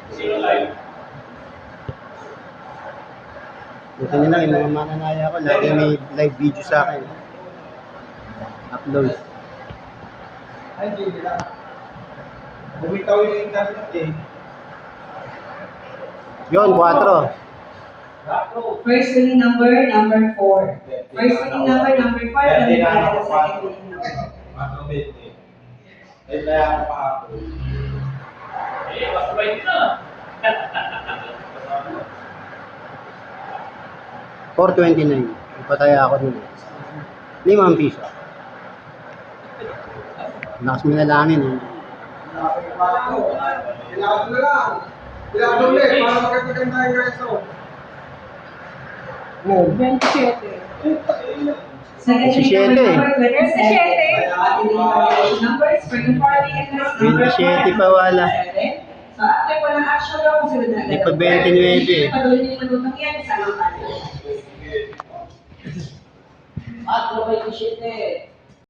Buti nyo lang, yung mga mananaya ko, lagi may live video sa akin. Upload. Ay, hindi lang. Bumitaw yung internet eh. Yun, 4. First winning number 4. First winning number 4, kami para sa second winning number. 4:20. Ay, kaya ako kahapon. Mas right na. 429. Ipataya ako nila. 5 piso. Lakas mo na langin eh. Kailangan ko na lang. Kailangan ko ulit para magkaganda yung reso. 27. Second winning 27. number 27. Numbers for informing and last number 27 pa wala. So after po ng action daw, kasunod na Di pa 29 eh. Patuloy niyo manutang yan, sa lang tayo. At 27.